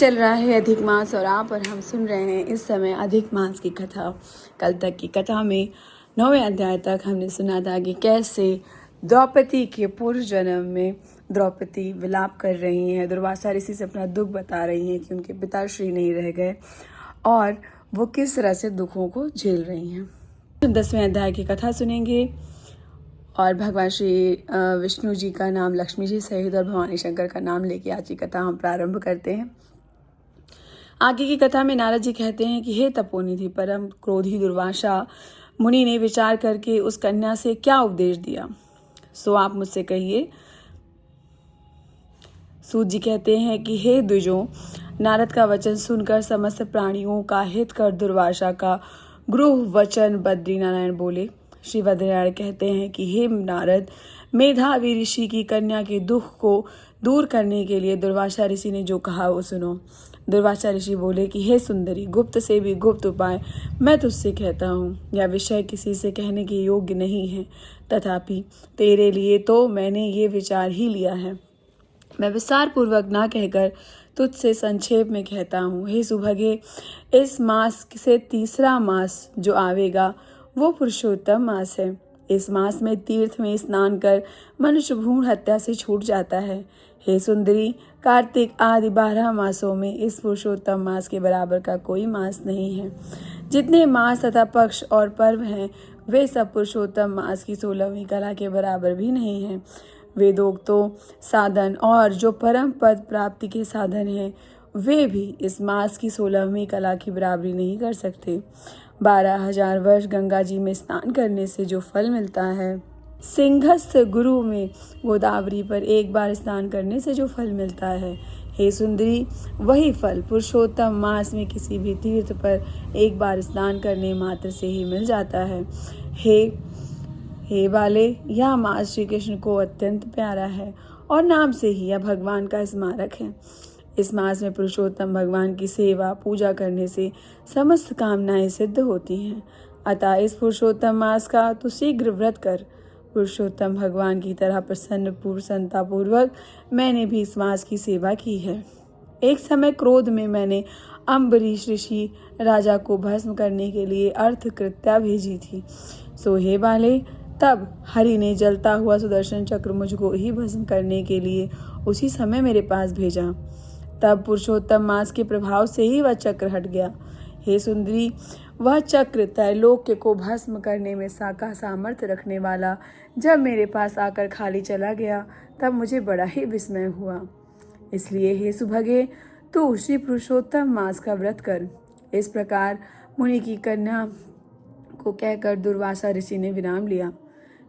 चल रहा है अधिक मास और आप और हम सुन रहे हैं इस समय अधिक मास की कथा। कल तक की कथा में 9वें अध्याय तक हमने सुना था कि कैसे द्रौपदी के पूर्व जन्म में द्रौपदी विलाप कर रही हैं, दुर्वासा ऋषि से अपना दुख बता रही हैं कि उनके पिताश्री नहीं रह गए और वो किस तरह से दुखों को झेल रही हैं। 10वें अध्याय की कथा सुनेंगे और भगवान श्री विष्णु जी का नाम लक्ष्मी जी सहित और भवानी शंकर का नाम लेके आज की कथा हम प्रारंभ करते हैं। आगे की कथा में नारद जी कहते हैं कि हे तपोनिधि परम क्रोधी दुर्वासा मुनि ने विचार करके उस कन्या से क्या उपदेश दिया, सो आप मुझसे कहिए। सूत जी कहते हैं कि हे द्विजों, नारद का वचन सुनकर समस्त प्राणियों का हित कर दुर्वासा का गृह वचन बद्रीनारायण बोले। श्री बद्रीनारायण कहते हैं कि हे नारद, मेधावी ऋषि की कन्या के दुख को दूर करने के लिए दुर्वासा ऋषि ने जो कहा वो सुनो। दुर्वासा ऋषि बोले कि हे सुंदरी, गुप्त से भी गुप्त उपाय मैं तुझसे कहता हूँ। यह विषय किसी से कहने के योग्य नहीं है, तथापि तेरे लिए तो मैंने ये विचार ही लिया है। मैं विस्तार पूर्वक ना कहकर तुझसे संक्षेप में कहता हूँ। हे सुभगे, इस मास से तीसरा मास जो आवेगा वो पुरुषोत्तम मास है। इस मास में तीर्थ में स्नान कर मनुष्य भ्रूण हत्या से छूट जाता है। हे सुंदरी, कार्तिक आदि 12 मासों में इस पुरुषोत्तम मास के बराबर का कोई मास नहीं है। जितने मास तथा पक्ष और पर्व हैं वे सब पुरुषोत्तम मास की 16वीं कला के बराबर भी नहीं है। वेदोक्तो साधन और जो परम पद प्राप्ति के साधन हैं वे भी इस मास की 16वीं कला की बराबरी नहीं कर सकते। 12,000 वर्ष गंगा जी में स्नान करने से जो फल मिलता है, सिंहस्थ गुरु में गोदावरी पर एक बार स्नान करने से जो फल मिलता है, हे सुंदरी, वही फल पुरुषोत्तम मास में किसी भी तीर्थ पर एक बार स्नान करने मात्र से ही मिल जाता है। हे बाले, यह मास श्री कृष्ण को अत्यंत प्यारा है और नाम से ही यह भगवान का स्मारक है। इस मास में पुरुषोत्तम भगवान की सेवा पूजा करने से समस्त कामनाएं सिद्ध होती हैं। अतः इस पुरुषोत्तम मास का तो शीघ्र व्रत कर। पुरुषोत्तम भगवान की तरह प्रसन्नता पूर्वक मैंने भी इस मास की सेवा की है। एक समय क्रोध में मैंने अम्बरीश ऋषि राजा को भस्म करने के लिए अर्थकृत्या भेजी थी। सो हे बाले, तब हरि ने जलता हुआ सुदर्शन चक्र मुझको ही भस्म करने के लिए उसी समय मेरे पास भेजा। तब पुरुषोत्तम मास के प्रभाव से ही वह चक्र हट गया। हे सुंदरी, वह चक्र त्रैलोक्य को भस्म करने में साका सामर्थ्य रखने वाला जब मेरे पास आकर खाली चला गया तब मुझे बड़ा ही विस्मय हुआ। इसलिए हे सुभगे, तू श्री पुरुषोत्तम मास का व्रत कर। इस प्रकार मुनि की कन्या को कहकर दुर्वासा ऋषि ने विराम लिया।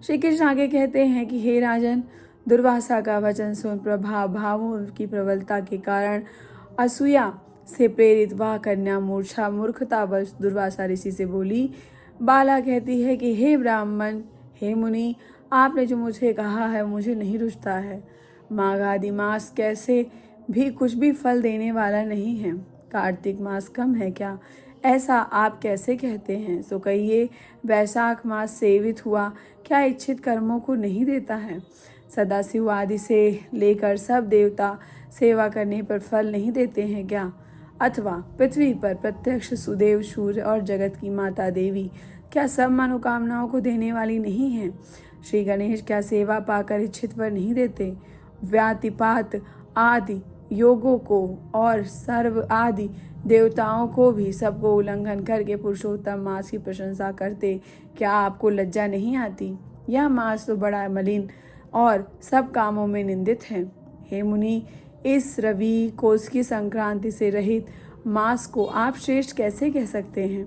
श्री कृष्ण आगे कहते हैं कि हे राजन, दुर्वासा का वचन सुन भावों की प्रबलता के कारण असूया से प्रेरित वह कन्या मूर्खतावश दुर्वासा ऋषि से बोली। बाला कहती है कि हे ब्राह्मण, हे मुनि, आपने जो मुझे कहा है मुझे नहीं रुचता है। माघ आदि मास कैसे भी कुछ भी फल देने वाला नहीं है। कार्तिक मास कम है क्या, ऐसा आप कैसे कहते हैं? सो कहिए, वैशाख मास सेवित हुआ क्या इच्छित कर्मों को नहीं देता है? सदाशिव आदि से लेकर सब देवता सेवा करने पर फल नहीं देते हैं क्या? अथवा पृथ्वी पर प्रत्यक्ष सुदेव सूर्य और जगत की माता देवी क्या सब मनोकामनाओं को देने वाली नहीं है? श्री गणेश क्या सेवा पाकर इच्छित पर नहीं देते? व्यातिपात आदि योगों को और सर्व आदि देवताओं को भी सबको उल्लंघन करके पुरुषोत्तम मास की प्रशंसा करते, क्या आपको लज्जा नहीं आती? यह मास तो बड़ा मलिन और सब कामों में निंदित है। हे मुनि, इस रवि कोष की संक्रांति से रहित मास को आप श्रेष्ठ कैसे कह सकते हैं?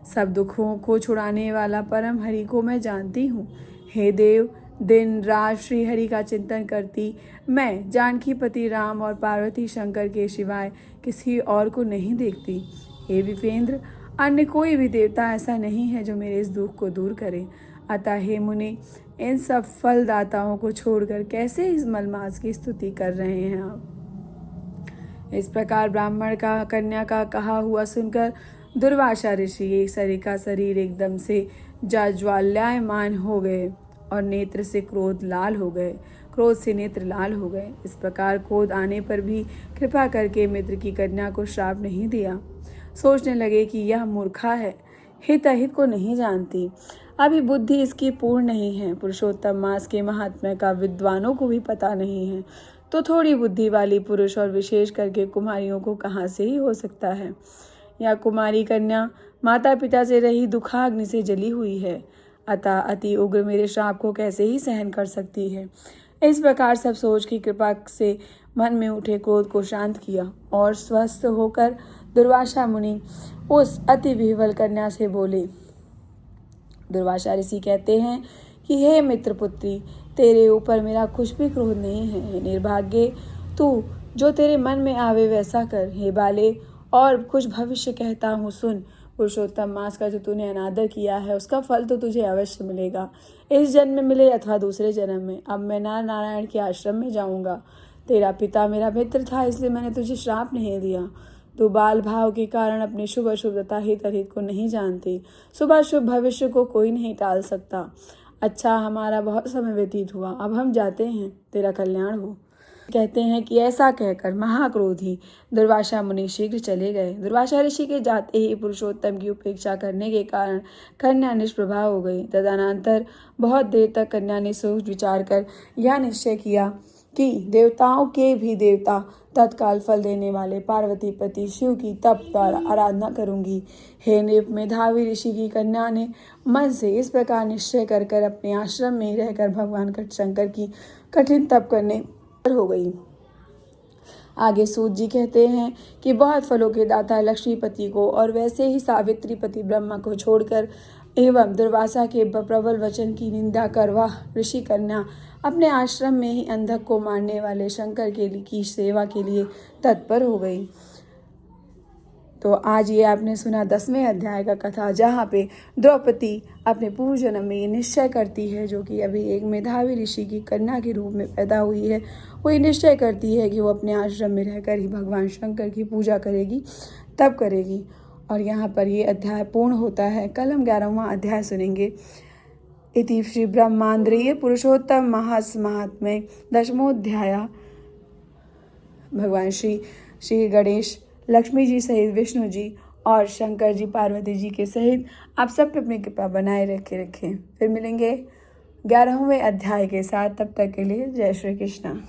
सब दुखों को छुड़ाने वाला परम हरि को मैं जानती हूँ। हे देव, दिन रात श्री हरि का चिंतन करती मैं जानकी पति राम और पार्वती शंकर के सिवाय किसी और को नहीं देखती। हे विपेंद्र, अन्य कोई भी देवता ऐसा नहीं है जो मेरे इस दुख को दूर करे। अतः हे मुनि, इन सब फलदाताओं को छोड़कर कैसे इस मलमास की स्तुति कर रहे हैं आप? इस प्रकार ब्राह्मण का कन्या का कहा हुआ सुनकर दुर्वासा ऋषि एक शरीर एकदम से ज्वालायमान हो गए और नेत्र से क्रोध लाल हो गए। क्रोध से नेत्र लाल हो गए। इस प्रकार क्रोध आने पर भी कृपा करके मित्र की कन्या को श्राप नहीं दिया। सोचने लगे कि यह मूर्खा है, हित अहित को नहीं जानती, अभी बुद्धि इसकी पूर्ण नहीं है। पुरुषोत्तम मास के महात्म्य का विद्वानों को भी पता नहीं है, तो थोड़ी बुद्धि वाली पुरुष और विशेष करके कुमारियों को कहाँ से ही हो सकता है। यह कुमारी कन्या माता पिता से रही दुखाग्नि से जली हुई है, अतः अति उग्र मेरे श्राप को कैसे ही सहन कर सकती है। इस प्रकार सब सोच की कृपा से मन में उठे क्रोध को शांत किया और स्वस्थ होकर दुर्वासा मुनि उस अति विह्वल कन्या से बोले। दुर्वासा ऋषि कहते हैं कि हे मित्र पुत्री, तेरे ऊपर मेरा कुछ भी क्रोध नहीं है। हे निर्भाग्य, तू जो तेरे मन में आवे वैसा कर। हे बाले, और कुछ भविष्य कहता हूँ सुन। पुरुषोत्तम मास का जो तूने अनादर किया है उसका फल तो तुझे अवश्य मिलेगा, इस जन्म में मिले अथवा दूसरे जन्म में। अब मैं नारायण के आश्रम में जाऊंगा। तेरा पिता मेरा मित्र था, इसलिए मैंने तुझे श्राप नहीं दिया। तू बाल भाव के कारण अपने शुभ अशुभ तथा हित अहित को नहीं जानती। शुभ अशुभ भविष्य को कोई नहीं टाल सकता। अच्छा, हमारा बहुत समय व्यतीत हुआ, अब हम जाते हैं, तेरा कल्याण हो। कहते हैं कि ऐसा कहकर महाक्रोधी दुर्वासा मुनि शीघ्र चले गए। दुर्वासा ऋषि के जाते ही पुरुषोत्तम की उपेक्षा करने के कारण कन्या निष्प्रभा हो गई। तदनंतर बहुत देर तक कन्या ने सोच विचार कर यह निश्चय किया कि देवताओं के भी देवता तत्काल फल देने वाले पार्वती पति शिव की तप द्वारा आराधना करूंगी। हे नृप, मेधावी ऋषि की कन्या ने मन से इस प्रकार निश्चय कर कर अपने आश्रम में रहकर भगवान शंकर की कठिन तप करने हो गई। आगे सूत जी कहते हैं कि बहुत फलों के दाता लक्ष्मीपति को और वैसे ही सावित्री पति ब्रह्मा को छोड़कर एवं दुर्वासा के प्रबल वचन की निंदा कर वह ऋषि कन्या अपने आश्रम में ही अंधक को मारने वाले शंकर की सेवा के लिए तत्पर हो गई। तो आज ये आपने सुना 10वें अध्याय का कथा, जहाँ पे द्रौपदी अपने पूर्व जन्म में ये निश्चय करती है, जो कि अभी एक मेधावी ऋषि की कन्या के रूप में पैदा हुई है, वो ये निश्चय करती है कि वो अपने आश्रम में रहकर ही भगवान शंकर की पूजा करेगी, तब करेगी। और यहाँ पर ये अध्याय पूर्ण होता है। कल हम 11वां अध्याय सुनेंगे। इति श्री ब्रह्मांद्रिय पुरुषोत्तम माहास महात्म्य 10मोऽध्याय। भगवान श्री गणेश लक्ष्मी जी सहित विष्णु जी और शंकर जी पार्वती जी के सहित आप सब पे अपनी कृपा बनाए रखें। फिर मिलेंगे 11वें अध्याय के साथ। तब तक के लिए जय श्री कृष्ण।